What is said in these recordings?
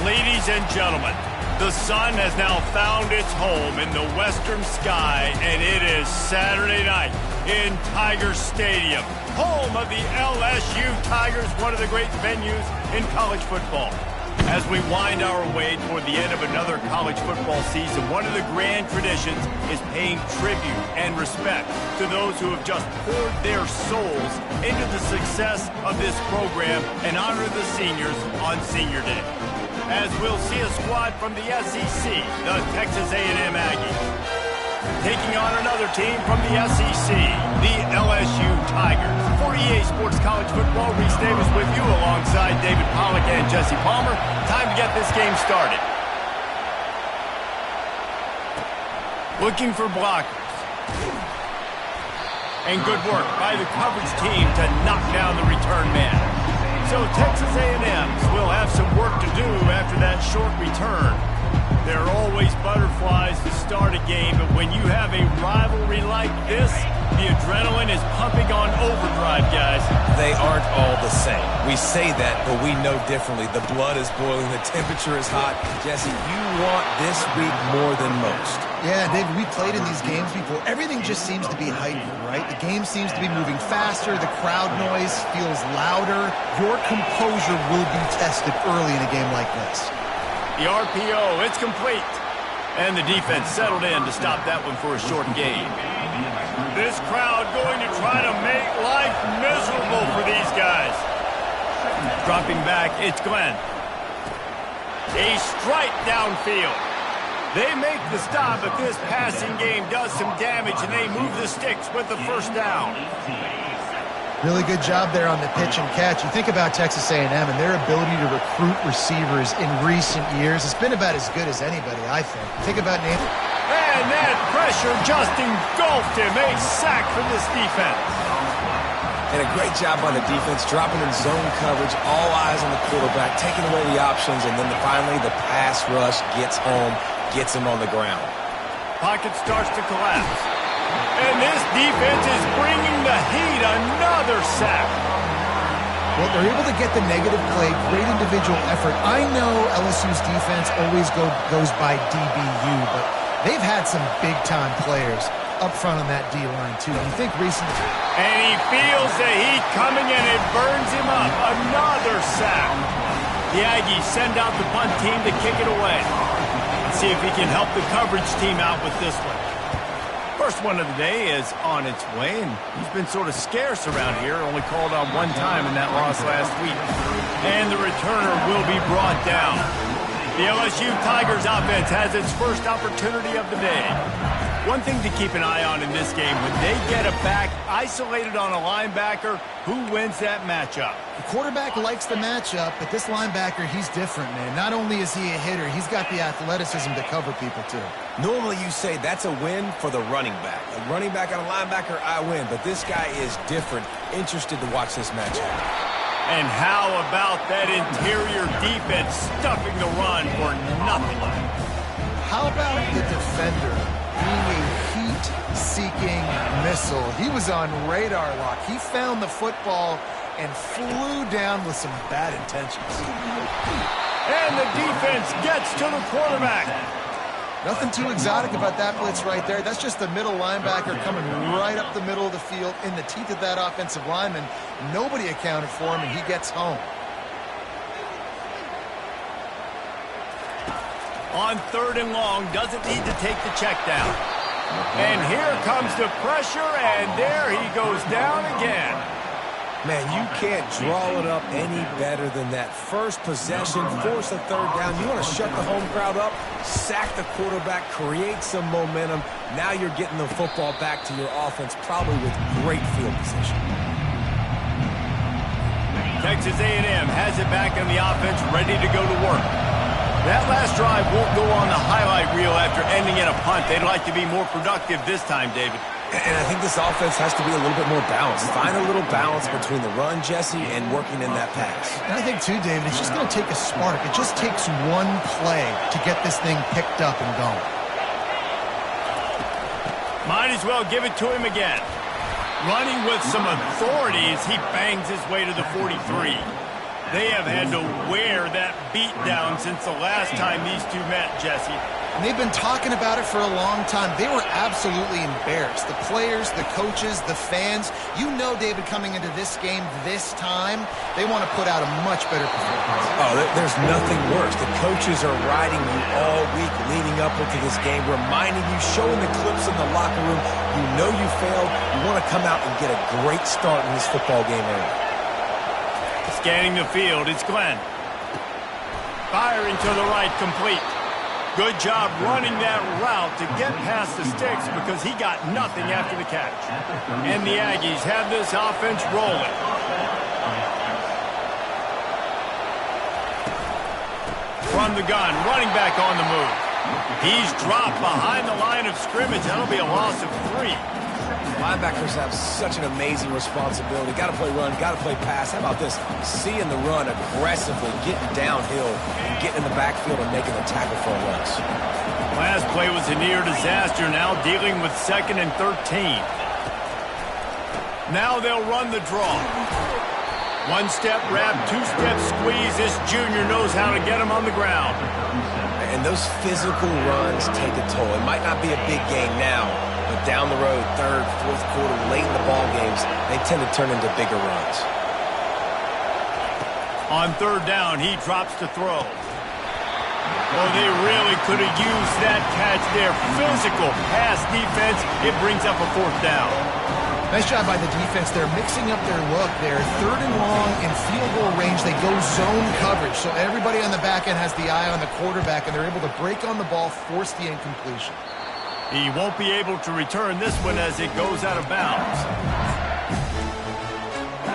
Ladies and gentlemen, the sun has now found its home in the western sky, and it is Saturday night in Tiger Stadium, home of the LSU Tigers, one of the great venues in college football. As we wind our way toward the end of another college football season, one of the grand traditions is paying tribute and respect to those who have just poured their souls into the success of this program and honor the seniors on Senior Day. As we'll see a squad from the SEC, the Texas A&M Aggies, taking on another team from the SEC, the LSU Tigers. For EA Sports College Football, Reese Davis with you alongside David Pollack and Jesse Palmer. Time to get this game started. Looking for blockers. And good work by the coverage team to knock down the return man. So Texas A&M's will have some work to do after that short return. There are always butterflies to start a game, but when you have a rivalry like this, the adrenaline is pumping on overdrive, guys. They aren't all the same. We say that, but we know differently. The blood is boiling, the temperature is hot. Jesse, you want this week more than most. Yeah, David, we played in these games before. Everything just seems to be heightened, right? The game seems to be moving faster. The crowd noise feels louder. Your composure will be tested early in a game like this. The RPO, it's complete. And the defense settled in to stop that one for a short gain. This crowd going to try to make life miserable for these guys. Dropping back, it's Glenn. A strike downfield. They make the stop, but this passing game does some damage, and they move the sticks with the first down. Really good job there on the pitch and catch. You think about Texas A&M and their ability to recruit receivers in recent years. It's been about as good as anybody, I think. Think about Nathan. And that pressure just engulfed him. A sack for this defense. And a great job by the defense, dropping in zone coverage, all eyes on the quarterback, taking away the options, and then finally the pass rush gets home, gets him on the ground. Pocket starts to collapse. And this defense is bringing the heat. Another sack. Well, they're able to get the negative play, great individual effort. I know LSU's defense always goes by DBU, but they've had some big-time players up front on that D-line, too. You think recently... And he feels the heat coming, and it burns him up. Another sack. The Aggies send out the punt team to kick it away. Let's see if he can help the coverage team out with this one. First one of the day is on its way, and he's been sort of scarce around here, only called on one time in that loss last week. And the returner will be brought down. The LSU Tigers offense has its first opportunity of the day. One thing to keep an eye on in this game, when they get a back isolated on a linebacker, who wins that matchup? The quarterback likes the matchup, but this linebacker, he's different, man. Not only is he a hitter, he's got the athleticism to cover people, too. Normally you say that's a win for the running back. A running back on a linebacker, I win. But this guy is different. Interested to watch this matchup. And how about that interior defense stuffing the run for nothing? How about the defender being a heat-seeking missile? He was on radar lock. He found the football and flew down with some bad intentions. And the defense gets to the quarterback. Nothing too exotic about that blitz right there. That's just the middle linebacker coming right up the middle of the field in the teeth of that offensive lineman. Nobody accounted for him, and he gets home. On 3rd and long, doesn't need to take the check down. And here comes the pressure, and there he goes down again. Man, you can't draw it up any better than that. First possession, force a 3rd down. You want to shut the home crowd up, sack the quarterback, create some momentum. Now you're getting the football back to your offense, probably with great field position. Texas A&M has it back on the offense, ready to go to work. That last drive won't go on the highlight reel after ending in a punt. They'd like to be more productive this time, David. And I think this offense has to be a little bit more balanced. Find a little balance between the run, Jesse, and working in that pass. And I think, too, David, it's just going to take a spark. It just takes one play to get this thing picked up and going. Might as well give it to him again. Running with some authority as he bangs his way to the 43. They have had to wear that beat down since the last time these two met, Jesse. And they've been talking about it for a long time. They were absolutely embarrassed. The players, the coaches, the fans. You know, David, coming into this game this time, they want to put out a much better performance. Oh, there's nothing worse. The coaches are riding you all week leading up into this game, reminding you, showing the clips in the locker room. You know you failed. You want to come out and get a great start in this football game early. Scanning the field, it's Glenn. Firing to the right, complete. Good job running that route to get past the sticks because he got nothing after the catch. And the Aggies have this offense rolling. From the gun, running back on the move. He's dropped behind the line of scrimmage. That'll be a loss of 3. Linebackers have such an amazing responsibility. Got to play run, got to play pass. How about this? Seeing the run aggressively, getting downhill, and getting in the backfield and making the tackle for a loss. Last play was a near disaster. Now dealing with 2nd and 13. Now they'll run the draw. One-step wrap, two-step squeeze. This junior knows how to get him on the ground. And those physical runs take a toll. It might not be a big game now, but down the road, 3rd, 4th quarter, late in the ball games, they tend to turn into bigger runs. On 3rd down, he drops to throw. Oh, they really could have used that catch there. Physical pass defense. It brings up a 4th down. Nice job by the defense. They're mixing up their look. They're 3rd and long in field goal range. They go zone coverage. So everybody on the back end has the eye on the quarterback, and they're able to break on the ball, force the incompletion. He won't be able to return this one as it goes out of bounds.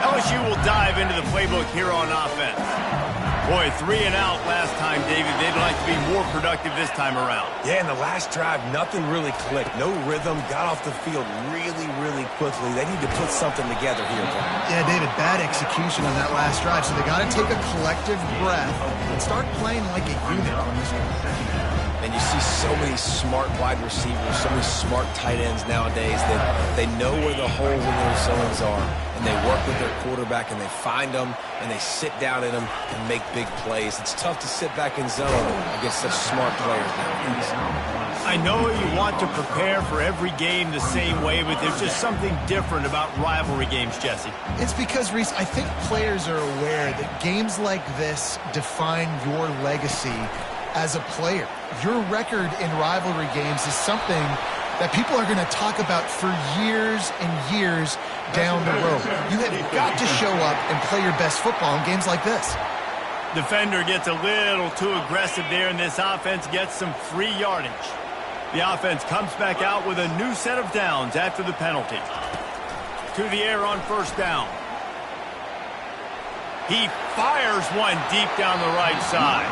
LSU will dive into the playbook here on offense. Boy, 3 and out last time, David. They'd like to be more productive this time around. Yeah, in the last drive, nothing really clicked. No rhythm, got off the field really, really quickly. They need to put something together here, Brian. Yeah, David, bad execution on that last drive. So they got to take a collective breath and start playing like a unit on this one. And you see so many smart wide receivers, so many smart tight ends nowadays that they know where the holes in their zones are, and they work with their quarterback, and they find them, and they sit down in them and make big plays. It's tough to sit back in zone against such smart players nowadays. I know you want to prepare for every game the same way, but there's just something different about rivalry games, Jesse. It's because, Reese, I think players are aware that games like this define your legacy as a player. Your record in rivalry games is something that people are going to talk about for years and years down the road. You have got to show up and play your best football in games like this. Defender gets a little too aggressive there, and this offense gets some free yardage. The offense comes back out with a new set of downs after the penalty. To the air on 1st down. He fires one deep down the right side.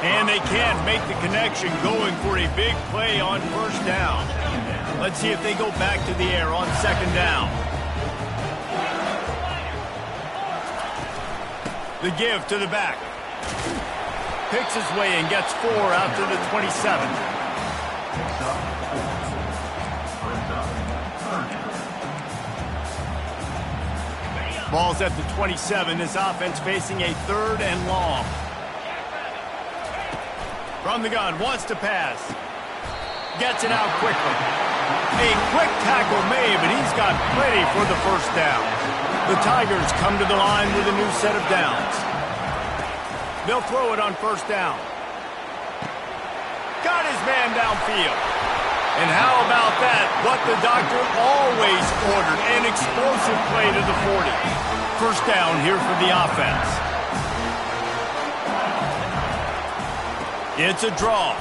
And they can't make the connection, going for a big play on 1st down. Let's see if they go back to the air on 2nd down. The give to the back. Picks his way and gets 4 out to the 27. Ball's at the 27. This offense facing a 3rd and long. From the gun, wants to pass. Gets it out quickly. A quick tackle made, but he's got plenty for the 1st down. The Tigers come to the line with a new set of downs. They'll throw it on 1st down. Got his man downfield. And how about that? What the doctor always ordered, an explosive play to the 40. 1st down here for the offense. It's a draw,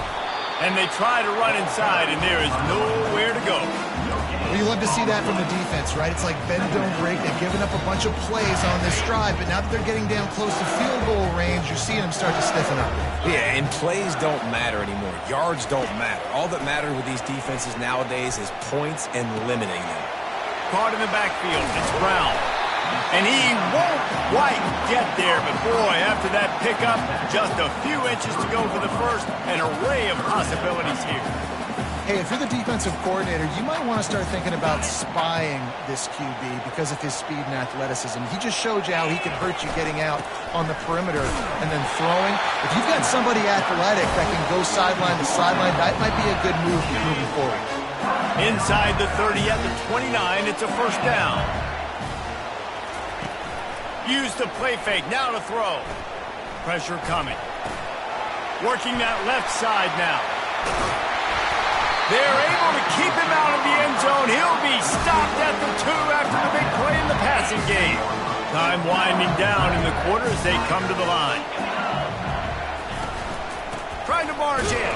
and they try to run inside, and there is nowhere to go. Well, you love to see that from the defense, right? It's like bend, don't break. They've given up a bunch of plays on this drive, but now that they're getting down close to field goal range, you're seeing them start to stiffen up. Yeah, and plays don't matter anymore. Yards don't matter. All that matters with these defenses nowadays is points and limiting them. Caught in the backfield, it's Brown. And he won't quite get there, but boy, after that pickup, just a few inches to go for the 1st, an array of possibilities here. Hey, if you're the defensive coordinator, you might want to start thinking about spying this QB because of his speed and athleticism. He just showed you how he can hurt you getting out on the perimeter and then throwing. If you've got somebody athletic that can go sideline to sideline, that might be a good move moving forward. Inside the 30 at the 29, it's a first down. Use the play fake, now to throw. Pressure coming. Working that left side now. They're able to keep him out of the end zone. He'll be stopped at the 2 after the big play in the passing game. Time winding down in the quarter as they come to the line. Trying to barge in.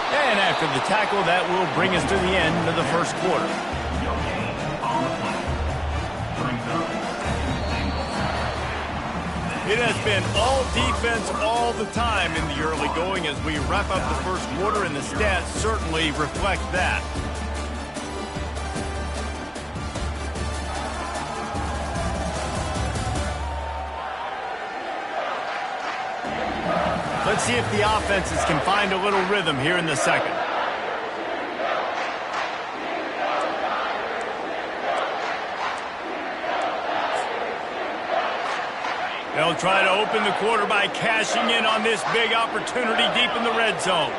And after the tackle, that will bring us to the end of the first quarter. It has been all defense all the time in the early going as we wrap up the first quarter, and the stats certainly reflect that. Let's see if the offenses can find a little rhythm here in the second. They'll try to open the quarter by cashing in on this big opportunity deep in the red zone.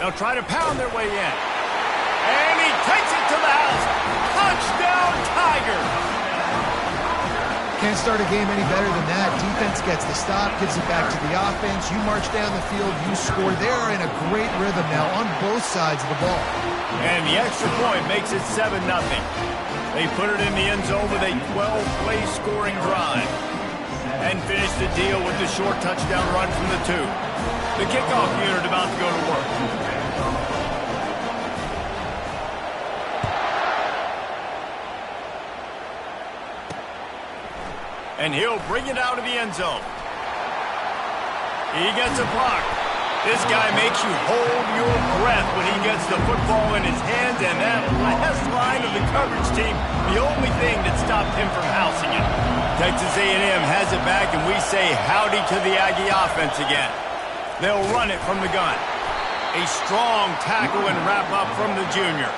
They'll try to pound their way in. And he takes it to the house. Touchdown, Tigers! Can't start a game any better than that. Defense gets the stop, gives it back to the offense. You march down the field, you score. They are in a great rhythm now on both sides of the ball. And the extra point makes it 7-0. They put it in the end zone with a 12-play scoring drive. And finish the deal with the short touchdown run from the 2. The kickoff unit about to go to work. And he'll bring it out of the end zone. He gets a block. This guy makes you hold your breath when he gets the football in his hands, and that last line of the coverage team, the only thing that stopped him from housing it. Texas A&M has it back, and we say howdy to the Aggie offense again. They'll run it from the gun. A strong tackle and wrap-up from the junior.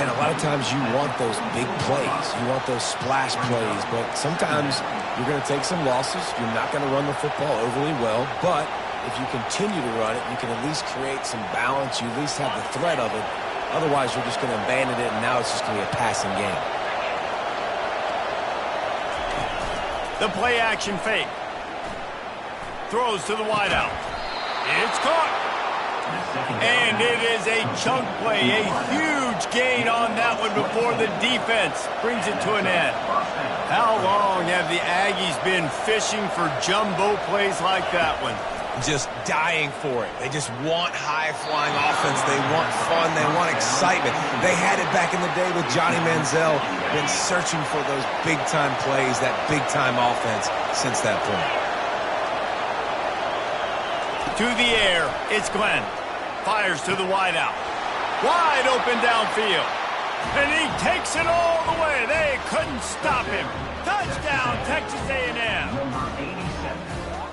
And a lot of times you want those big plays. You want those splash plays, but sometimes you're going to take some losses. You're not going to run the football overly well, but if you continue to run it, you can at least create some balance. You at least have the threat of it. Otherwise, you're just going to abandon it, and now it's just going to be a passing game. The play-action fake. Throws to the wideout. It's caught. And it is a chunk play, a huge gain on that one before the defense brings it to an end. How long have the Aggies been fishing for jumbo plays like that one? Just dying for it. They just want high-flying offense. They want fun. They want excitement. They had it back in the day with Johnny Manziel. Been searching for those big-time plays, that big-time offense since that point. To the air, it's Glenn. Fires to the wideout. Wide open downfield. And he takes it all the way. They couldn't stop him. Touchdown, Texas A&M.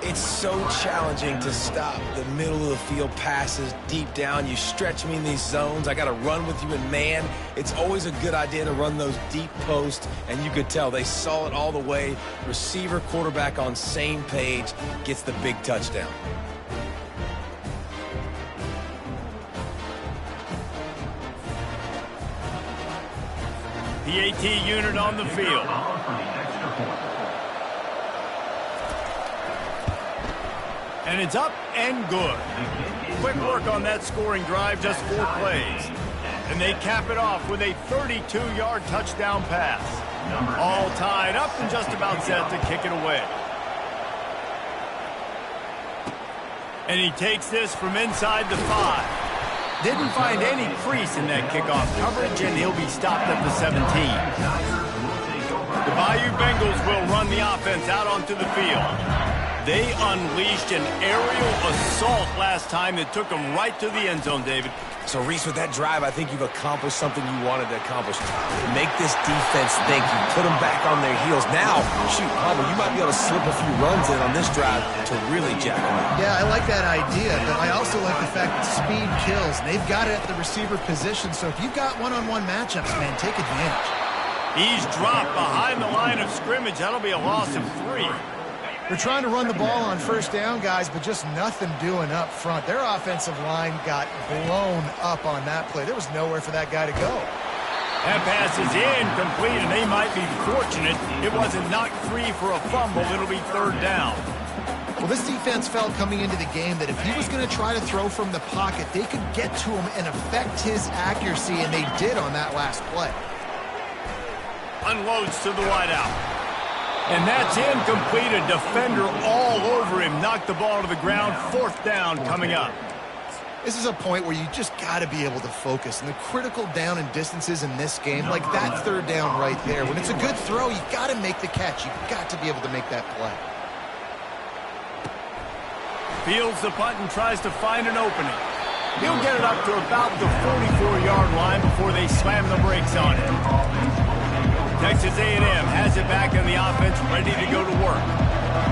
It's so challenging to stop the middle of the field passes deep down. You stretch me in these zones. I got to run with you in man. It's always a good idea to run those deep posts, and you could tell they saw it all the way. Receiver, quarterback on same page, gets the big touchdown. The AT unit on the field. And it's up and good. Quick work on that scoring drive, just 4 plays. And they cap it off with a 32-yard touchdown pass. All tied up and just about set to kick it away. And he takes this from inside the 5. Didn't find any crease in that kickoff coverage, and he'll be stopped at the 17. The Bayou Bengals will run the offense out onto the field. They unleashed an aerial assault last time that took them right to the end zone, David. So, Reese, with that drive, I think you've accomplished something you wanted to accomplish. Make this defense think. You put them back on their heels. Now, shoot, Palmer, you might be able to slip a few runs in on this drive to really jack them up. Yeah, I like that idea, but I also like the fact that speed kills. They've got it at the receiver position, so if you've got one-on-one matchups, man, take advantage. He's dropped behind the line of scrimmage. That'll be a loss of 3. They're trying to run the ball on first down, guys, but just nothing doing up front. Their offensive line got blown up on that play. There was nowhere for that guy to go. That pass is incomplete, and they might be fortunate it wasn't knocked free for a fumble. It'll be 3rd down. Well, this defense felt coming into the game that if he was going to try to throw from the pocket, they could get to him and affect his accuracy, and they did on that last play. Unloads to the wideout. And that's incomplete. A defender all over him. Knocked the ball to the ground. 4th down coming up. This is a point where you just got to be able to focus. And the critical down and distances in this game, like that 3rd down right there, when it's a good throw, you got to make the catch. You got to be able to make that play. Fields the punt and tries to find an opening. He'll get it up to about the 44-yard line before they slam the brakes on it. Texas A&M has it back in the offense, ready to go to work.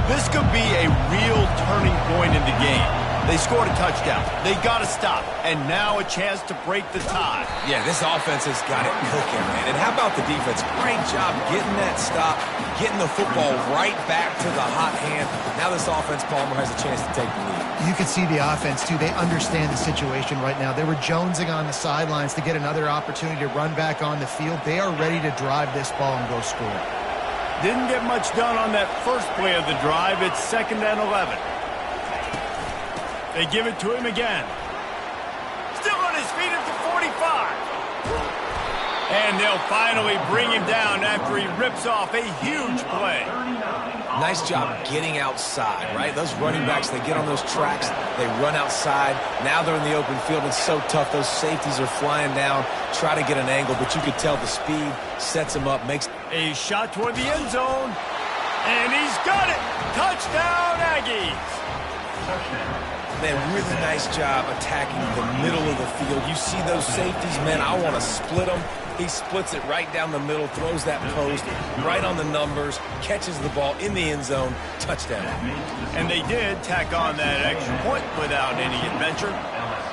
This could be a real turning point in the game. They scored a touchdown. They got to stop. And now a chance to break the tie. Yeah, this offense has got it cooking, man. And how about the defense? Great job getting that stop, getting the football right back to the hot hand. Now this offense, Palmer, has a chance to take the lead. You can see the offense, too. They understand the situation right now. They were jonesing on the sidelines to get another opportunity to run back on the field. They are ready to drive this ball and go score. Didn't get much done on that first play of the drive. It's 2nd and 11. They give it to him again. Still on his feet at the 45. And they'll finally bring him down after he rips off a huge play. Nice job getting outside, right? Those running backs, they get on those tracks, they run outside. Now they're in the open field. It's so tough. Those safeties are flying down, try to get an angle, but you could tell the speed sets him up, makes a shot toward the end zone. And he's got it. Touchdown, Aggies. Man, really nice job attacking the middle of the field. You see those safeties, man, I want to split them. He splits it right down the middle, throws that post right on the numbers, catches the ball in the end zone, touchdown. And they did tack on that extra point without any adventure.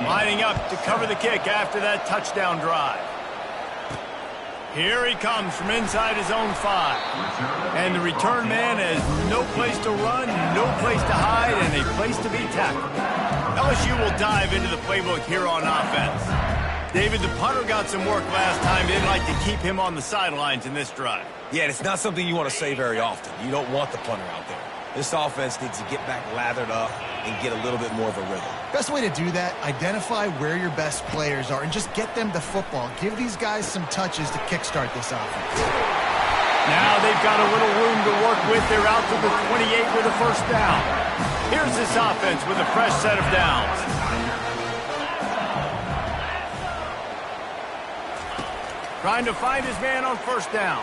Lining up to cover the kick after that touchdown drive. Here he comes from inside his own 5. And the return man has no place to run, no place to hide, and a place to be tackled. LSU will dive into the playbook here on offense. David, the punter got some work last time. They'd like to keep him on the sidelines in this drive. Yeah, it's not something you want to say very often. You don't want the punter out there. This offense needs to get back lathered up and get a little bit more of a rhythm. Best way to do that, identify where your best players are and just get them the football. Give these guys some touches to kickstart this offense. Now they've got a little room to work with. They're out to the 28 with a 1st down. Here's this offense with a fresh set of downs. Trying to find his man on 1st down.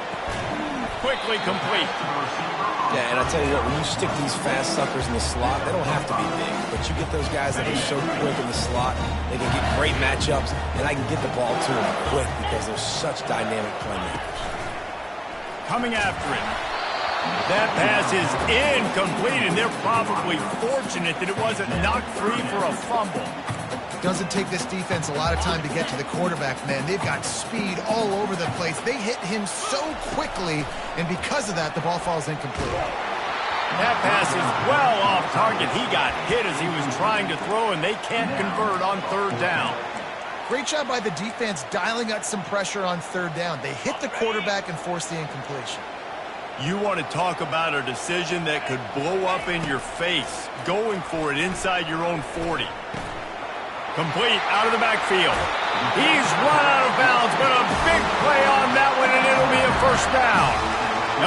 Quickly complete. Yeah, and I tell you what, when you stick these fast suckers in the slot, they don't have to be big. But you get those guys that are so quick in the slot, they can get great matchups, and I can get the ball to them quick because they're such dynamic playmakers. Coming after it. That pass is incomplete, and they're probably fortunate that it wasn't knocked free for a fumble. Doesn't take this defense a lot of time to get to the quarterback, man. They've got speed all over the place. They hit him so quickly, and because of that, the ball falls incomplete. That pass is well off target. He got hit as he was trying to throw, and they can't convert on 3rd down. Great job by the defense dialing up some pressure on 3rd down. They hit the quarterback and forced the incompletion. You want to talk about a decision that could blow up in your face, going for it inside your own 40. Complete out of the backfield. He's run out of bounds, but a big play on that one, and it'll be a 1st down.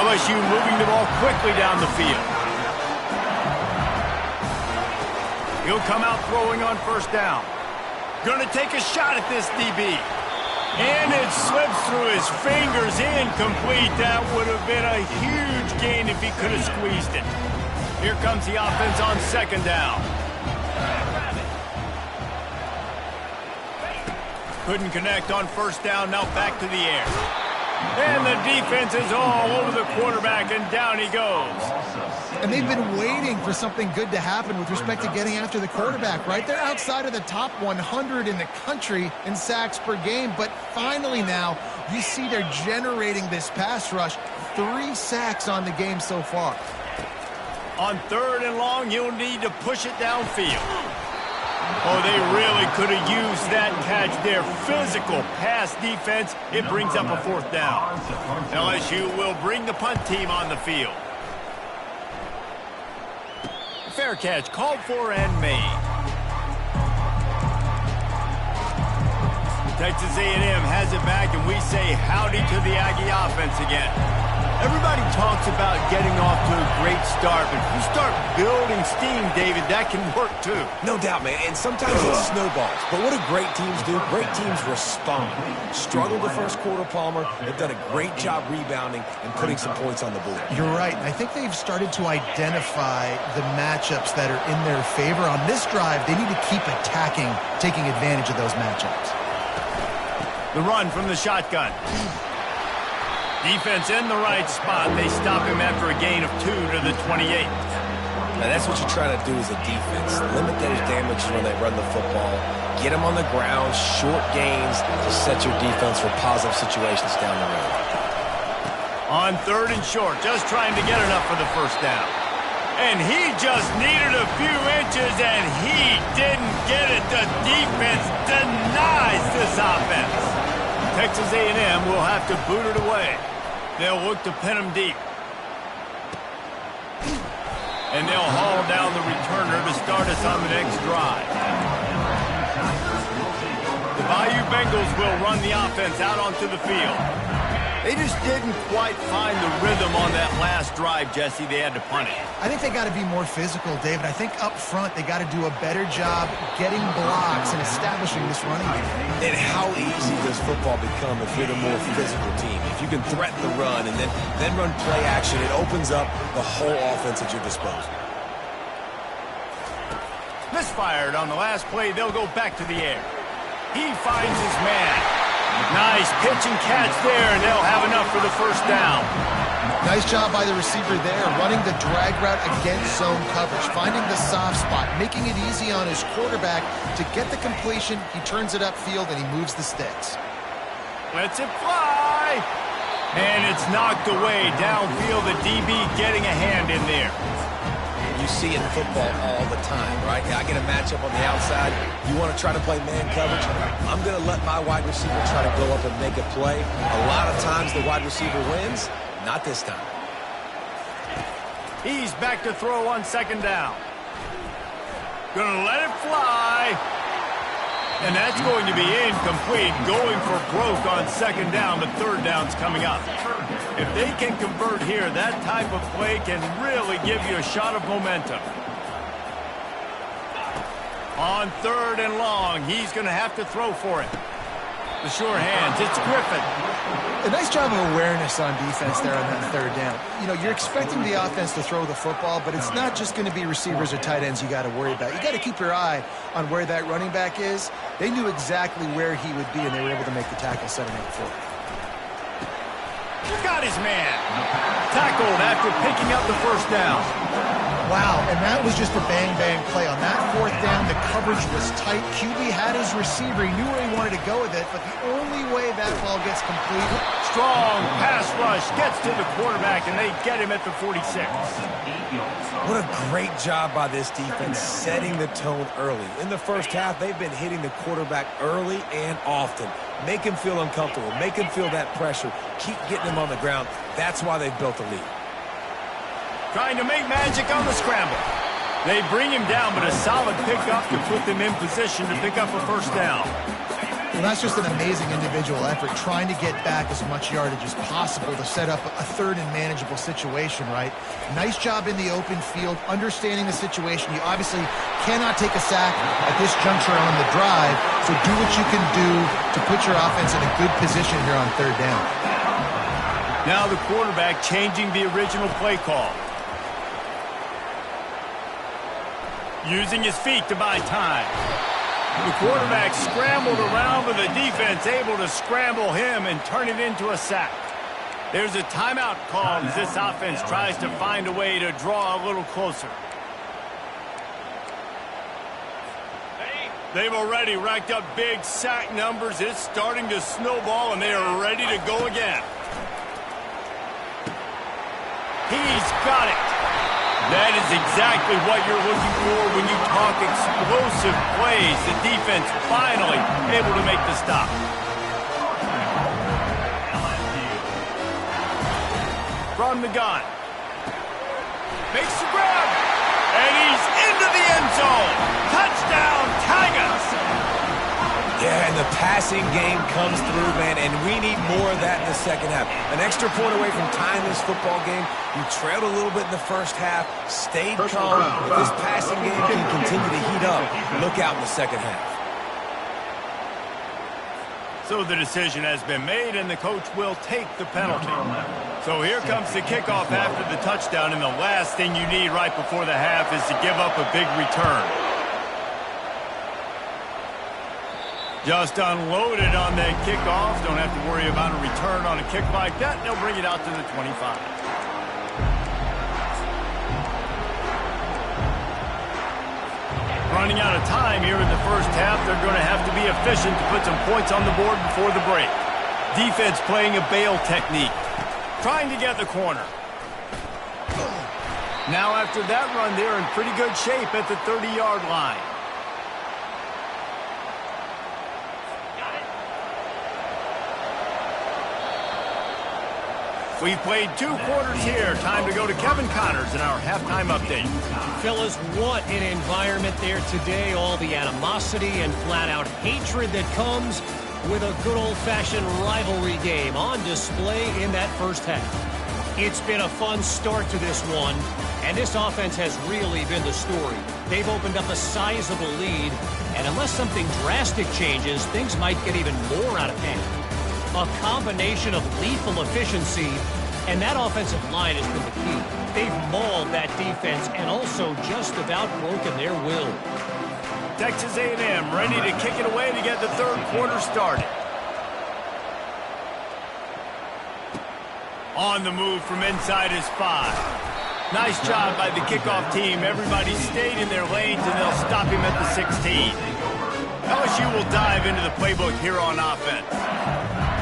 LSU moving the ball quickly down the field. He'll come out throwing on 1st down. Going to take a shot at this DB. And it slips through his fingers, incomplete. That would have been a huge gain if he could have squeezed it. Here comes the offense on 2nd down. Couldn't connect on first down, now back to the air. And the defense is all over the quarterback, and down he goes. And they've been waiting for something good to happen with respect to getting after the quarterback, right? They're outside of the top 100 in the country in sacks per game, but finally now you see they're generating this pass rush. 3 sacks on the game so far. On 3rd and long, you'll need to push it downfield. Oh, they really could have used that catch there. Physical pass defense. It brings up a 4th down. LSU will bring the punt team on the field. Fair catch called for and made. Texas A&M has it back, and we say howdy to the Aggie offense again. Everybody talks about getting off to a great start, but if you start building steam, David, that can work too. No doubt, man, and sometimes it snowballs. But what do great teams do? Great teams respond. Struggled the first quarter, Palmer. They've done a great job rebounding and putting some points on the board. You're right. I think they've started to identify the matchups that are in their favor. On this drive, they need to keep attacking, taking advantage of those matchups. The run from the shotgun. Defense in the right spot. They stop him after a gain of 2 to the 28. Now that's what you try to do as a defense. Limit those damages when they run the football. Get them on the ground, short gains to set your defense for positive situations down the road. On 3rd and short, just trying to get enough for the first down. And he just needed a few inches, and he didn't get it. The defense denies this offense. Texas A&M will have to boot it away. They'll look to pin him deep. And they'll haul down the returner to start us on the next drive. The Bayou Bengals will run the offense out onto the field. They just didn't quite find the rhythm on that last drive, Jesse. They had to punt it. I think they got to be more physical, David. I think up front they got to do a better job getting blocks and establishing this running game. And how easy does football become if you're the more physical team? If you can threaten the run and then run play action, it opens up the whole offense at your disposal. Misfired on the last play. They'll go back to the air. He finds his man. Nice pitch and catch there, and they'll have enough for the first down. Nice job by the receiver there, running the drag route against zone coverage, finding the soft spot, making it easy on his quarterback to get the completion. He turns it upfield, and he moves the sticks. Lets it fly. And it's knocked away downfield. The DB getting a hand in there. You see it in football all the time, right? I get a matchup on the outside. You want to try to play man coverage? I'm going to let my wide receiver try to go up and make a play. A lot of times the wide receiver wins. Not this time. He's back to throw on 2nd down. Gonna let it fly. And that's going to be incomplete. Going for broke on 2nd down, but 3rd down's coming up. If they can convert here, that type of play can really give you a shot of momentum. On 3rd and long, he's going to have to throw for it. The sure hands, it's Griffin. A nice job of awareness on defense there on that 3rd down. You know, you're expecting the offense to throw the football, but it's not just going to be receivers or tight ends you got to worry about. You got to keep your eye on where that running back is. They knew exactly where he would be, and they were able to make the tackle, setting up for it. Got his man. Tackled after picking up the first down. Wow, and that was just a bang-bang play. On that 4th down, the coverage was tight. QB had his receiver. He knew where he wanted to go with it, but the only way that ball gets completed. Strong pass rush gets to the quarterback, and they get him at the 46. What a great job by this defense setting the tone early. In the first half, they've been hitting the quarterback early and often. Make him feel uncomfortable. Make him feel that pressure. Keep getting him on the ground. That's why they've built a lead. Trying to make magic on the scramble. They bring him down, but a solid pickup to put them in position to pick up a first down. Well, that's just an amazing individual effort, trying to get back as much yardage as possible to set up a 3rd and manageable situation, right? Nice job in the open field, understanding the situation. You obviously cannot take a sack at this juncture on the drive, so do what you can do to put your offense in a good position here on 3rd down. Now the quarterback changing the original play call. Using his feet to buy time. The quarterback scrambled around, but the defense able to scramble him and turn it into a sack. There's a timeout called as this offense tries to find a way to draw a little closer. They've already racked up big sack numbers. It's starting to snowball, and they are ready to go again. He's got it. That is exactly what you're looking for when you talk explosive plays. The defense finally able to make the stop. From the gun. Makes the grab. And he's into the end zone. Touchdown, Tigers. Yeah, and the passing game comes through, man, and we need more of that in the second half. An extra point away from tying this football game. You trailed a little bit in the first half, stayed calm. If this passing game can continue to heat up, look out in the second half. So the decision has been made, and the coach will take the penalty. So here comes the kickoff after the touchdown, and the last thing you need right before the half is to give up a big return. Just unloaded on that kickoff. Don't have to worry about a return on a kick like that. They'll bring it out to the 25. Running out of time here in the first half. They're going to have to be efficient to put some points on the board before the break. Defense playing a bail technique. Trying to get the corner. Now after that run, they're in pretty good shape at the 30-yard line. We've played 2 quarters here. Time to go to Kevin Connors in our halftime update. Fellas, what an environment there today. All the animosity and flat-out hatred that comes with a good old-fashioned rivalry game on display in that first half. It's been a fun start to this one, and this offense has really been the story. They've opened up a sizable lead, and unless something drastic changes, things might get even more out of hand. A combination of lethal efficiency, and that offensive line has been the key. They've mauled that defense and also just about broken their will. Texas A&M ready to kick it away to get the third quarter started. On the move from inside his 5. Nice job by the kickoff team. Everybody stayed in their lanes, and they'll stop him at the 16. LSU will dive into the playbook here on offense.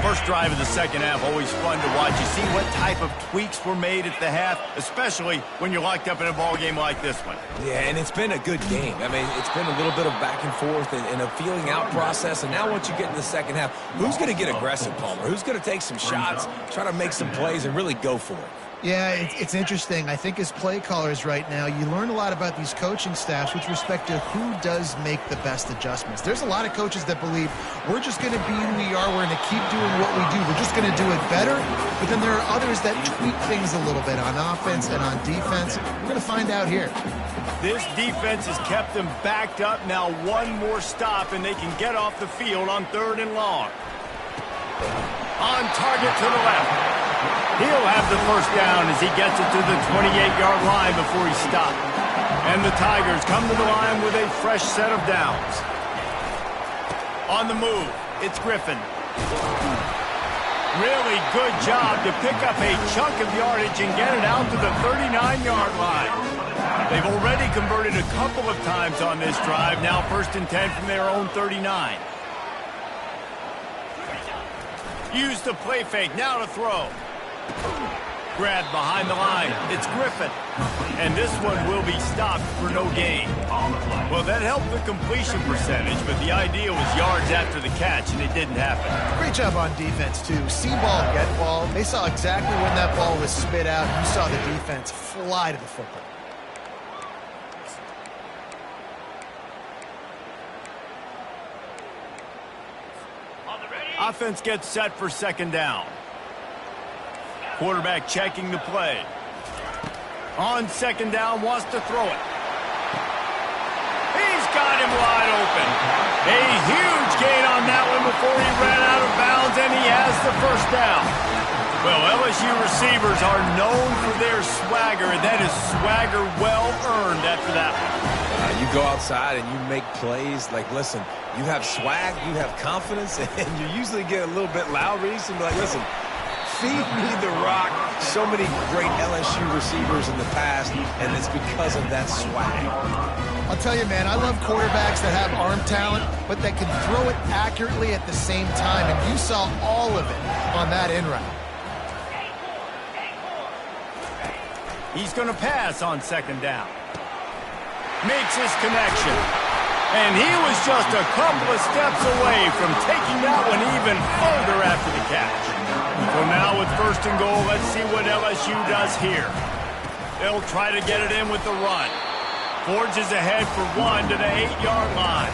First drive of the second half, always fun to watch. You see what type of tweaks were made at the half, especially when you're locked up in a ball game like this one. Yeah, and it's been a good game. I mean, it's been a little bit of back and forth and a feeling out process. And now once you get in the second half, who's going to get aggressive, Palmer? Who's going to take some shots, try to make some plays, and really go for it? Yeah, it's interesting. I think as play callers right now, you learn a lot about these coaching staffs with respect to who does make the best adjustments. There's a lot of coaches that believe we're just going to be who we are. We're going to keep doing what we do. We're just going to do it better. But then there are others that tweak things a little bit on offense and on defense. We're going to find out here. This defense has kept them backed up. Now one more stop, and they can get off the field on 3rd and long. On target to the left. He'll have the first down as he gets it to the 28-yard line before he stopped. And the Tigers come to the line with a fresh set of downs. On the move, it's Griffin. Really good job to pick up a chunk of yardage and get it out to the 39-yard line. They've already converted a couple of times on this drive. Now 1st and 10 from their own 39. Use the play fake, now to throw. Grab behind the line. It's Griffin. And this one will be stopped for no gain. Well, that helped the completion percentage, but the idea was yards after the catch, and it didn't happen. Great job on defense, too. See ball, get ball. They saw exactly when that ball was spit out. You saw the defense fly to the football. Offense gets set for 2nd down. Quarterback checking the play. On 2nd down, wants to throw it. He's got him wide open. A huge gain on that one before he ran out of bounds, and he has the first down. Well, LSU receivers are known for their swagger, and that is swagger well earned after that one. You go outside and you make plays. Like, listen, you have swag, you have confidence, and you usually get a little bit loud. You used to be like, listen, feed me the rock. So many great LSU receivers in the past, and it's because of that swag. I'll tell you, man, I love quarterbacks that have arm talent, but that can throw it accurately at the same time, and you saw all of it on that in route. He's going to pass on second down. Makes his connection. And he was just a couple of steps away from taking that one even further after the catch. So now with first and goal, let's see what LSU does here. They'll try to get it in with the run. Forges ahead for one to the 8-yard line.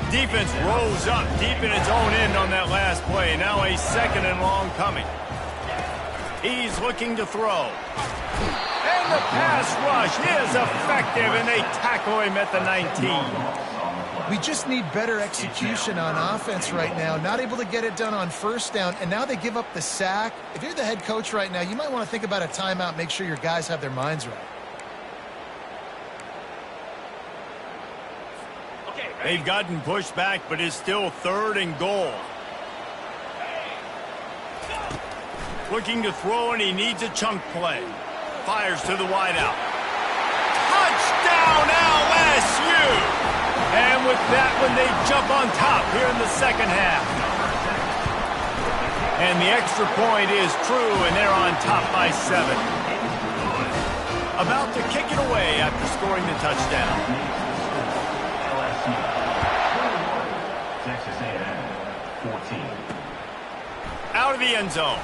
Defense rolls up deep in its own end on that last play. Now a second and long coming. He's looking to throw. And the pass rush is effective, and they tackle him at the 19. We just need better execution on offense right now. Not able to get it done on first down, and now they give up the sack. If you're the head coach right now, you might want to think about a timeout, make sure your guys have their minds right. They've gotten pushed back, but it's still third and goal. Looking to throw, and he needs a chunk play. Fires to the wideout. Touchdown, LSU! And with that one, they jump on top here in the second half. And the extra point is true, and they're on top by 7. About to kick it away after scoring the touchdown. Texas A&M, 14. Out of the end zone.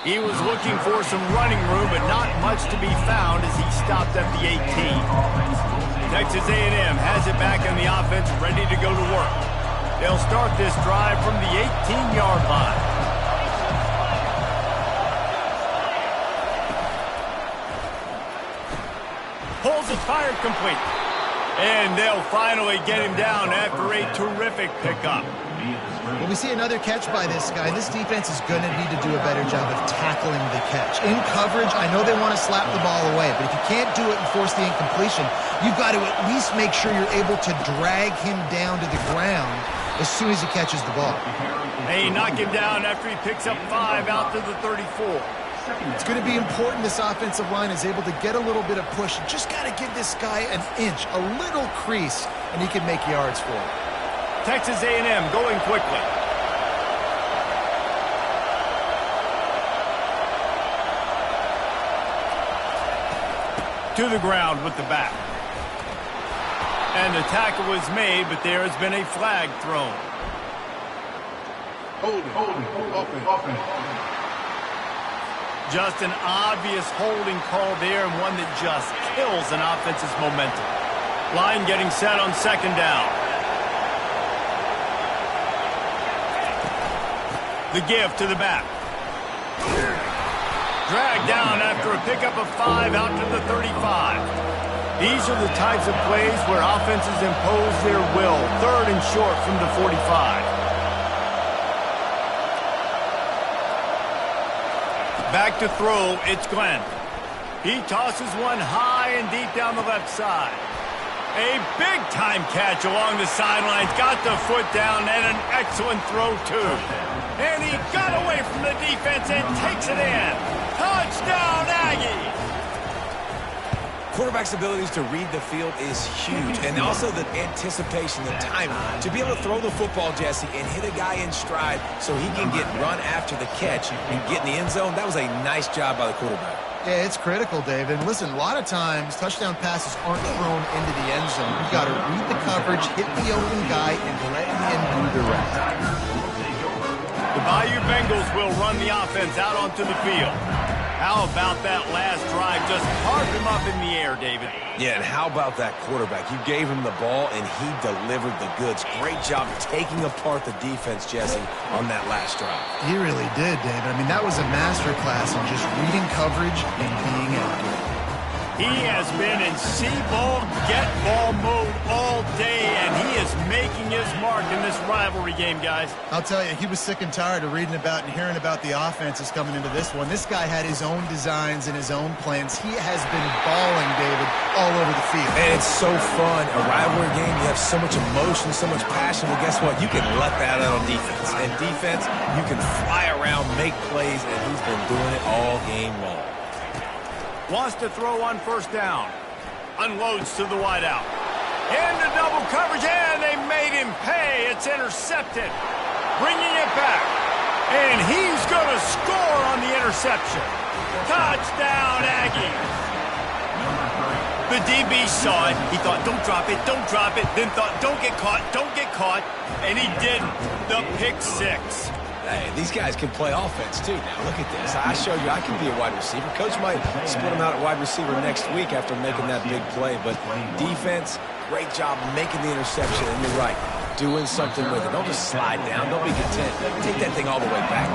He was looking for some running room, but not much to be found as he stopped at the 18. Texas A&M has it back in the offense, ready to go to work. They'll start this drive from the 18-yard line. Pulls it, fired complete. And they'll finally get him down after a terrific pickup. Well, we see another catch by this guy. This defense is going to need to do a better job of tackling the catch. In coverage, I know they want to slap the ball away, but if you can't do it and force the incompletion, you've got to at least make sure you're able to drag him down to the ground as soon as he catches the ball. They knock him down after he picks up 5 out to the 34. It's going to be important this offensive line is able to get a little bit of push. You just got to give this guy an inch, a little crease, and he can make yards for it. Texas A&M going quickly. To the ground with the back. And the tackle was made, but there has been a flag thrown. Holding. Just an obvious holding call there, and one that just kills an offense's momentum. Line getting set on second down. The give to the back. Dragged down after a pickup of 5 out to the 35. These are the types of plays where offenses impose their will. Third and short from the 45. Back to throw, it's Glenn. He tosses one high and deep down the left side. A big-time catch along the sidelines. Got the foot down and an excellent throw, too. And he got away from the defense and takes it in. Touchdown, Aggies! Quarterback's abilities to read the field is huge, and also the anticipation, the timing. To be able to throw the football, Jesse, and hit a guy in stride so he can get run after the catch and get in the end zone, that was a nice job by the quarterback. Yeah, it's critical, David. Listen, a lot of times touchdown passes aren't thrown into the end zone. You've got to read the coverage, hit the open guy, and let him do the rest. The Bayou Bengals will run the offense out onto the field. How about that last drive? Just carved him up in the air, David. Yeah, and how about that quarterback? You gave him the ball, and he delivered the goods. Great job taking apart the defense, Jesse, on that last drive. He really did, David. I mean, that was a masterclass in just reading coverage and being accurate. He has been in see-ball, get-ball mode all day, and he is making his mark in this rivalry game, guys. I'll tell you, he was sick and tired of reading about and hearing about the offenses coming into this one. This guy had his own designs and his own plans. He has been balling, David, all over the field. And it's so fun. A rivalry game, you have so much emotion, so much passion. Well, guess what? You can let that out on defense. And defense, you can fly around, make plays, and he's been doing it all game long. Wants to throw on first down. Unloads to the wideout. Into double coverage, and they made him pay. It's intercepted. Bringing it back. And he's going to score on the interception. Touchdown, Aggies. The DB saw it. He thought, don't drop it, don't drop it. Then thought, don't get caught, don't get caught. And he didn't. The pick six. Hey, these guys can play offense, too. Now, look at this. I showed you I can be a wide receiver. Coach might split him out at wide receiver next week after making that big play. But defense, great job making the interception. And you're right, doing something with it. Don't just slide down. Don't be content. Take that thing all the way back.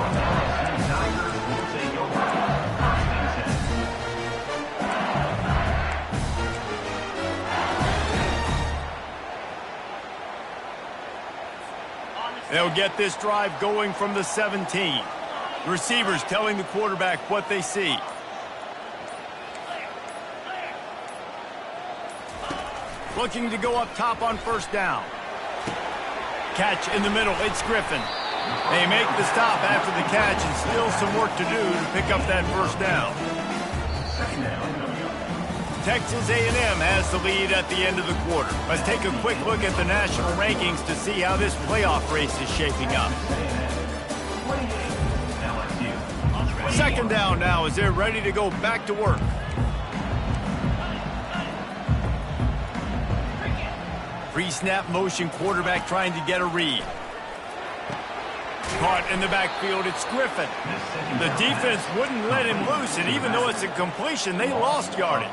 They'll get this drive going from the 17. The receivers telling the quarterback what they see. Looking to go up top on first down. Catch in the middle. It's Griffin. They make the stop after the catch and still some work to do to pick up that first down. Texas A&M has the lead at the end of the quarter. Let's take a quick look at the national rankings to see how this playoff race is shaping up. Second down now as they're ready to go back to work. Pre-snap motion, quarterback trying to get a read. Caught in the backfield, it's Griffin. The defense wouldn't let him loose, and even though it's a completion, they lost yardage.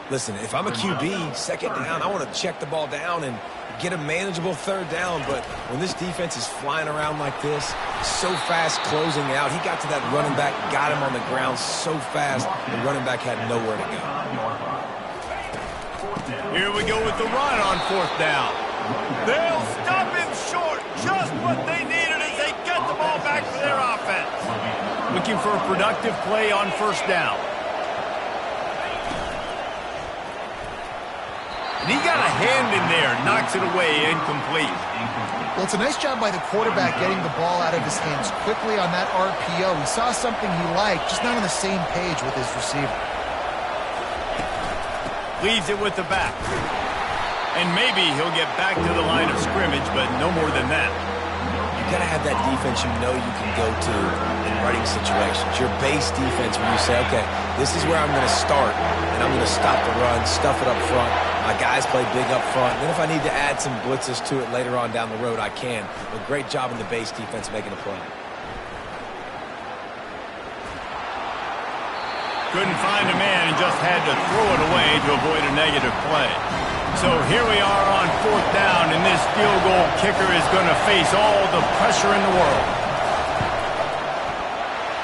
Listen, if I'm a QB, second down, I want to check the ball down and get a manageable third down. But when this defense is flying around like this, so fast closing out, he got to that running back, got him on the ground so fast, the running back had nowhere to go. Here we go with the run on fourth down. They'll stop him short, just what they needed as they get the ball back for their offense. Looking for a productive play on first down. And he got a hand in there, knocks it away, incomplete. Well, it's a nice job by the quarterback getting the ball out of his hands quickly on that RPO. He saw something he liked, just not on the same page with his receiver. Leaves it with the back. And maybe he'll get back to the line of scrimmage, but no more than that. You got to have that defense you know you can go to in running situations. Your base defense where you say, okay, this is where I'm going to start, and I'm going to stop the run, stuff it up front. My guys play big up front. Then if I need to add some blitzes to it later on down the road, I can. But great job in the base defense making a play. Couldn't find a man and just had to throw it away to avoid a negative play. So here we are on fourth down, and this field goal kicker is going to face all the pressure in the world.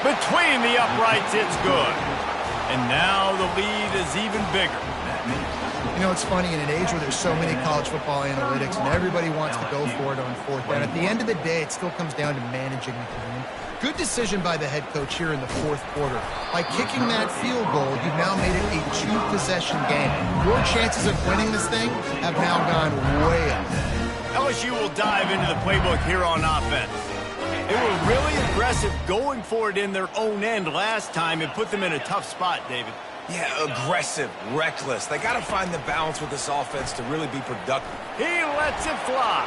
Between the uprights, it's good. And now the lead is even bigger. You know, it's funny, in an age where there's so many college football analytics and everybody wants to go for it on fourth down, at the end of the day, it still comes down to managing the game. Good decision by the head coach here in the fourth quarter. By kicking that field goal, you've now made it a two-possession game. Your chances of winning this thing have now gone way up. LSU will dive into the playbook here on offense. They were really aggressive going for it in their own end last time and put them in a tough spot, David. Yeah, aggressive, reckless. They got to find the balance with this offense to really be productive. He lets it fly.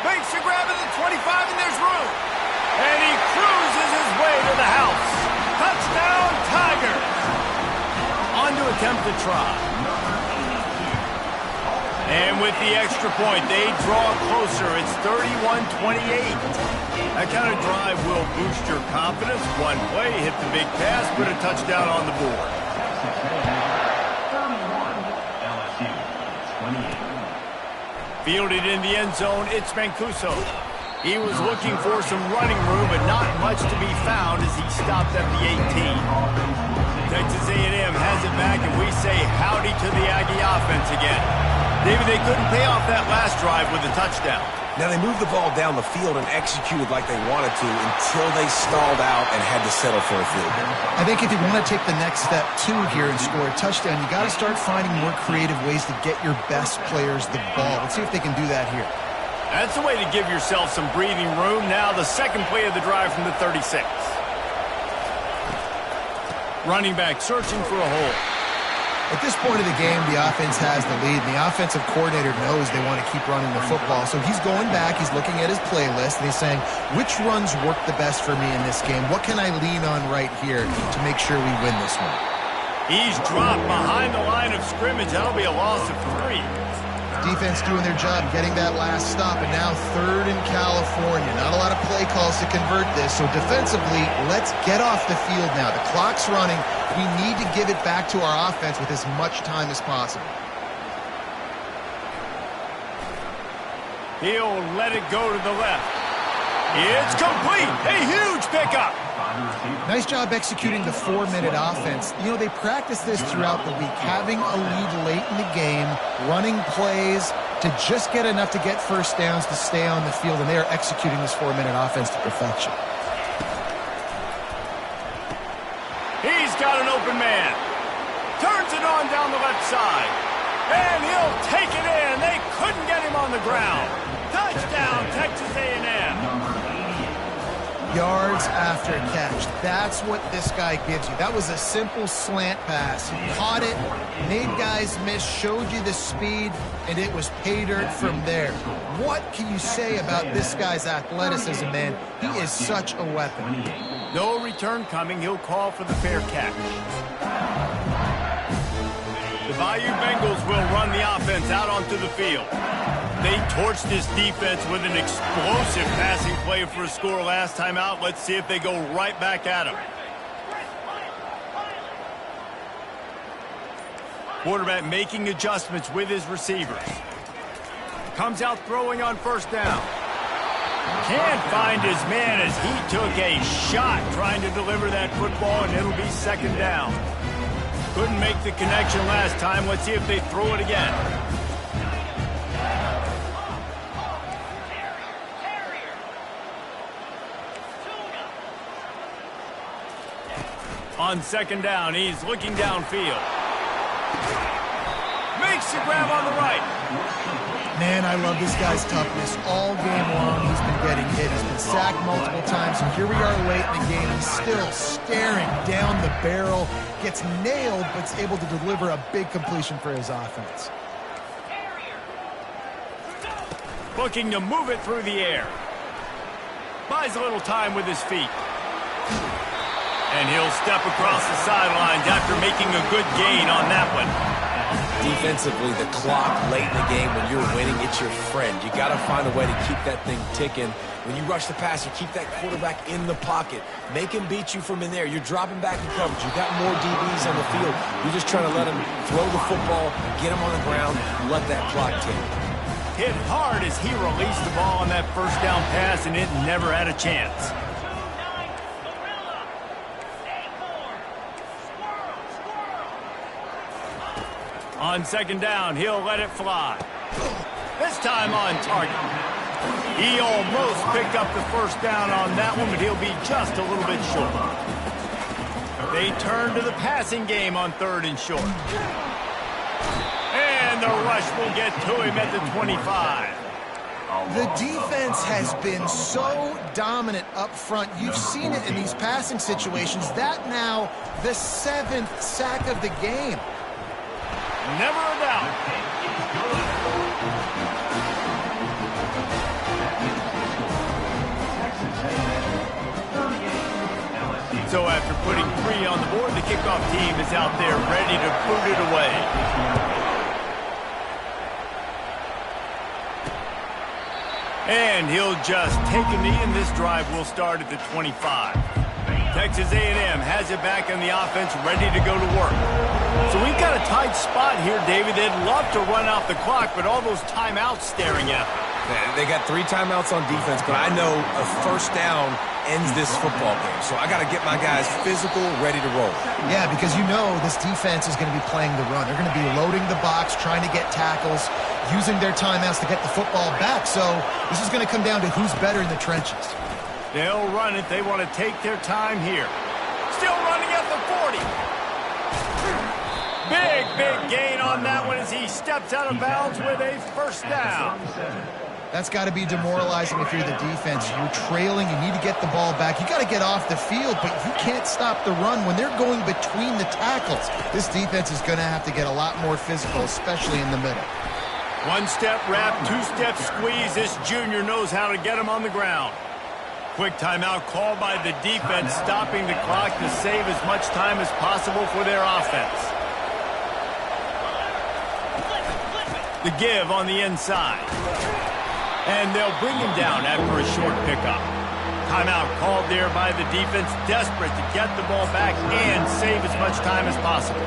Makes a grab at the 25, and there's room. And he cruises his way to the house. Touchdown, Tigers. On to attempt to try. And with the extra point, they draw closer. It's 31-28. That kind of drive will boost your confidence. One play, hit the big pass, put a touchdown on the board. Fielded in the end zone, it's Mancuso. He was looking for some running room, but not much to be found as he stopped at the 18. Texas A&M has it back, and we say howdy to the Aggie offense again. David, they couldn't pay off that last drive with a touchdown. Now, they moved the ball down the field and executed like they wanted to until they stalled out and had to settle for a field goal. I think if you want to take the next step, too, here and score a touchdown, you got to start finding more creative ways to get your best players the ball. Let's see if they can do that here. That's the way to give yourself some breathing room. Now the second play of the drive from the 36. Running back searching for a hole. At this point of the game, the offense has the lead, and the offensive coordinator knows they want to keep running the football. So he's going back, he's looking at his playlist, and he's saying, which runs work the best for me in this game? What can I lean on right here to make sure we win this one? He's dropped behind the line of scrimmage. That'll be a loss of 3. Defense doing their job, getting that last stop, and now 3rd in California. Not a lot of play calls to convert this, so defensively, let's get off the field now. The clock's running. We need to give it back to our offense with as much time as possible. He'll let it go to the left. It's complete. A huge pickup. Nice job executing the 4-minute offense. You know, they practice this throughout the week, having a lead late in the game, running plays to just get enough to get first downs to stay on the field, and they are executing this 4-minute offense to perfection. He's got an open man. Turns it on down the left side. And he'll take it in. They couldn't get him on the ground. Touchdown, Texas A&M. Yards after catch. That's what this guy gives you. That was a simple slant pass. He caught it, made guys miss, showed you the speed, and it was pay dirt from there. What can you say about this guy's athleticism, man? He is such a weapon. No return coming. He'll call for the fair catch. The Bayou Bengals will run the offense out onto the field. They torched this defense with an explosive passing play for a score last time out. Let's see if they go right back at him. Quarterback making adjustments with his receivers. Comes out throwing on first down. Can't find his man as he took a shot trying to deliver that football, and it'll be second down. Couldn't make the connection last time. Let's see if they throw it again. On second down, he's looking downfield. Makes the grab on the right. Man, I love this guy's toughness. All game long, he's been getting hit. He's been sacked multiple times, and here we are late in the game. He's still staring down the barrel. Gets nailed, but is able to deliver a big completion for his offense. Looking to move it through the air. Buys a little time with his feet. And he'll step across the sidelines after making a good gain on that one. Defensively, the clock late in the game, when you're winning, it's your friend. You got to find a way to keep that thing ticking. When you rush the passer, keep that quarterback in the pocket. Make him beat you from in there. You're dropping back in coverage. You got more DBs on the field. You're just trying to let him throw the football, get him on the ground, let that clock tick. Hit hard as he released the ball on that first down pass, and it never had a chance. On second down, he'll let it fly. This time on target. He almost picked up the first down on that one, but he'll be just a little bit short. They turn to the passing game on 3rd and short. And the rush will get to him at the 25. The defense has been so dominant up front. You've seen it in these passing situations. That now the 7th sack of the game. Never a doubt. So after putting 3 on the board, the kickoff team is out there ready to boot it away. And he'll just take a knee, and this drive will start at the 25. Texas A&M has it back on the offense, ready to go to work. So we've got a tight spot here, David. They'd love to run out the clock, but all those timeouts staring at them. They got 3 timeouts on defense, but I know a first down ends this football game. So I got to get my guys physical, ready to roll. Yeah, because you know this defense is going to be playing the run. They're going to be loading the box, trying to get tackles, using their timeouts to get the football back. So this is going to come down to who's better in the trenches. They'll run it. They want to take their time here. Still running at the 40. Big gain on that one as he steps out of bounds with a first down. That's got to be demoralizing if you're the defense. You're trailing. You need to get the ball back. You got to get off the field, but you can't stop the run when they're going between the tackles. This defense is going to have to get a lot more physical, especially in the middle. One-step wrap, two-step squeeze. This junior knows how to get him on the ground. Quick timeout called by the defense, stopping the clock to save as much time as possible for their offense. The give on the inside. And they'll bring him down after a short pickup. Timeout called there by the defense, desperate to get the ball back and save as much time as possible.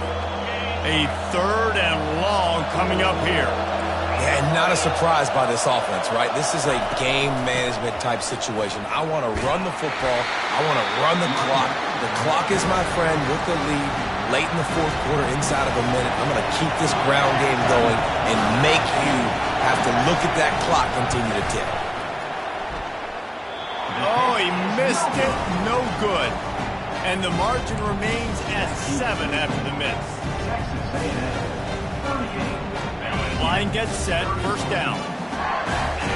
A 3rd and long coming up here. Yeah, not a surprise by this offense, right? This is a game management type situation. I want to run the football. I want to run the clock. The clock is my friend with the lead. Late in the 4th quarter, inside of a minute, I'm going to keep this ground game going and make you have to look at that clock continue to tick. Oh, he missed it. No good. And the margin remains at 7 after the miss. Line gets set, first down.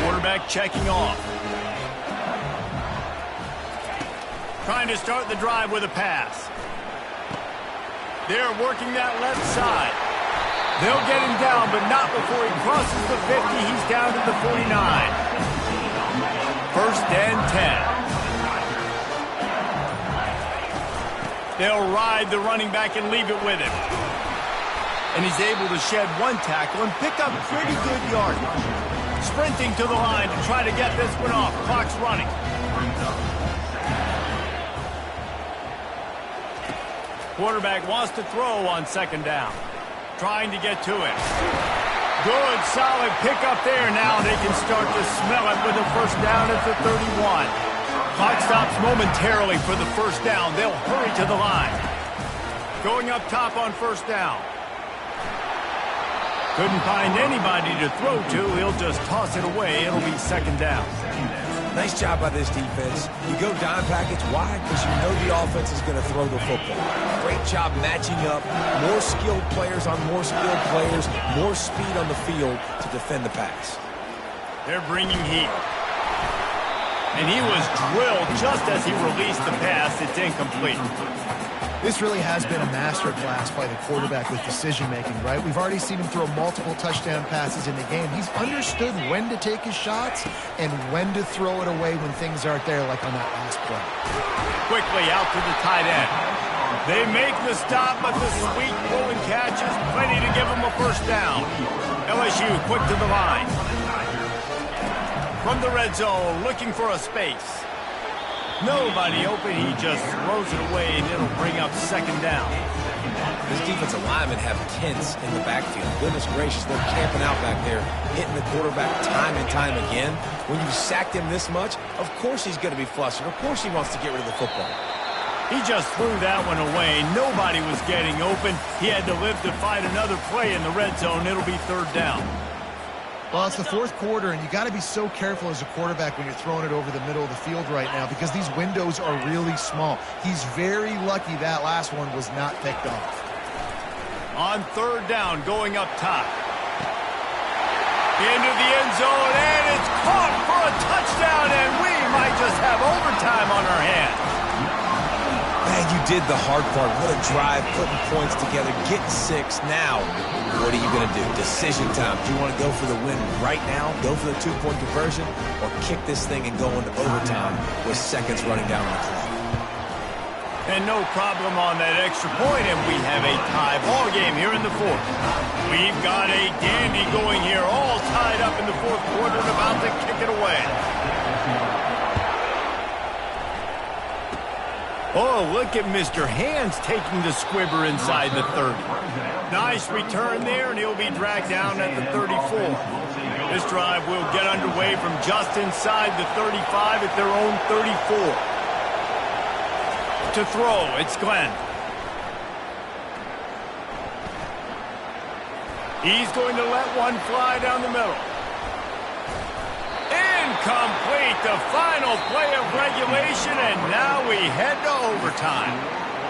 Quarterback checking off. Trying to start the drive with a pass. They're working that left side. They'll get him down, but not before he crosses the 50. He's down to the 49. First and 10. They'll ride the running back and leave it with him. And he's able to shed one tackle and pick up pretty good yardage. Sprinting to the line to try to get this one off. Clock's running. Quarterback wants to throw on second down. Trying to get to it. Good, solid pickup there. Now they can start to smell it with a first down at the 31. Clock stops momentarily for the first down. They'll hurry to the line. Going up top on first down. Couldn't find anybody to throw to. He'll just toss it away. It'll be second down. Nice job by this defense. You go dime package. Why? Because you know the offense is going to throw the football. Great job matching up. More skilled players on more skilled players. More speed on the field to defend the pass. They're bringing heat. And he was drilled just as he released the pass. It's incomplete. This really has been a masterclass by the quarterback with decision-making, right? We've already seen him throw multiple touchdown passes in the game. He's understood when to take his shots and when to throw it away when things aren't there, like on that last play. Quickly out to the tight end. They make the stop, but the sweet rolling catch is plenty to give them a first down. LSU quick to the line. From the red zone, looking for a space. Nobody open, he just throws it away, and it'll bring up second down. This defensive linemen have tents in the backfield. Goodness gracious, they're camping out back there, hitting the quarterback time and time again. When you sacked him this much, of course he's going to be flustered. Of course he wants to get rid of the football. He just threw that one away. Nobody was getting open. He had to live to fight another play in the red zone. It'll be third down. Well, it's the 4th quarter, and you got to be so careful as a quarterback when you're throwing it over the middle of the field right now because these windows are really small. He's very lucky that last one was not picked off. On third down, going up top. Into the end zone, and it's caught for a touchdown, and we might just have overtime on our hands. Man, you did the hard part. What a drive, putting points together, getting 6. Now, what are you going to do? Decision time. Do you want to go for the win right now, go for the 2-point conversion, or kick this thing and go into overtime with seconds running down on the clock? And no problem on that extra point, and we have a tie ball game here in the 4th. We've got a dandy going here, all tied up in the 4th quarter and about to kick it away. Oh, look at Mr. Hands taking the squibber inside the 30. Nice return there, and he'll be dragged down at the 34. This drive will get underway from just inside the 35 at their own 34. To throw, it's Glenn. He's going to let one fly down the middle. Incomplete, the final play of regulation, and now we head to overtime.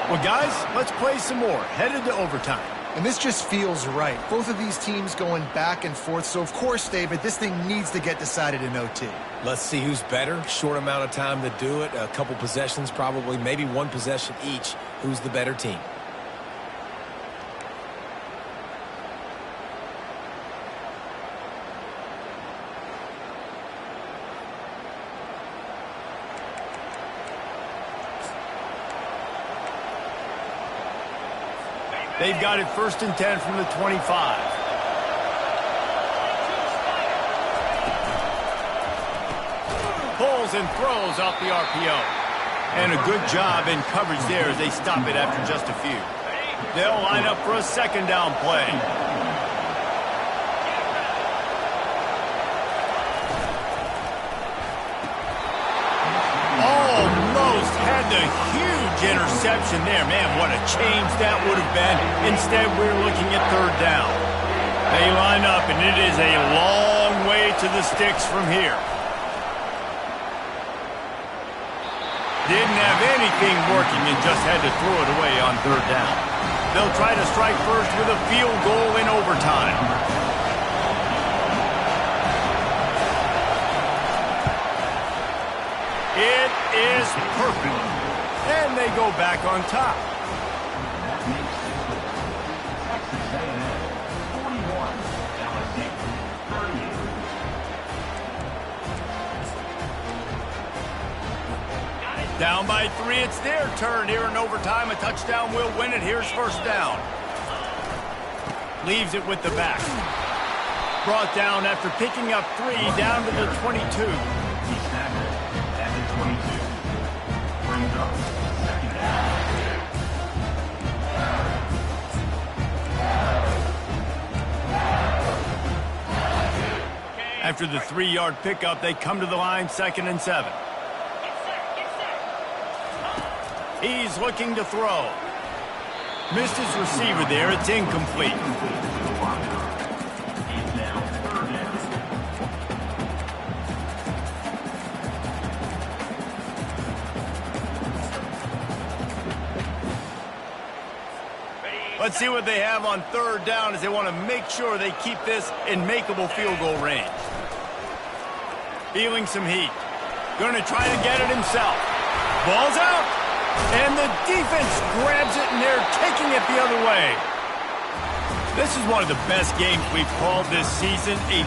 Well, guys, let's play some more. Headed to overtime. And this just feels right. Both of these teams going back and forth. So, of course, David, this thing needs to get decided in OT. Let's see who's better. Short amount of time to do it. A couple possessions, probably, maybe one possession each. Who's the better team? They've got it 1st and 10 from the 25. Pulls and throws off the RPO. And a good job in coverage there as they stop it after just a few. They'll line up for a 2nd down play. Almost had the huge interception there. Man, what a change that would have been. Instead, we're looking at 3rd down. They line up, and it is a long way to the sticks from here. Didn't have anything working and just had to throw it away on 3rd down. They'll try to strike first with a field goal in overtime. It is perfect. And they go back on top. Down by 3, it's their turn here in overtime. A touchdown will win it. Here's 1st down. Leaves it with the back. Brought down after picking up 3 down to the 22. He's tackled at the 22. Brings up 2nd down. After the 3-yard pickup, they come to the line 2nd and 7. He's looking to throw. Missed his receiver there. It's incomplete. Let's see what they have on 3rd down as they want to make sure they keep this in makeable field goal range. Feeling some heat. Going to try to get it himself. Ball's out. And the defense grabs it, and they're taking it the other way. This is one of the best games we've called this season. A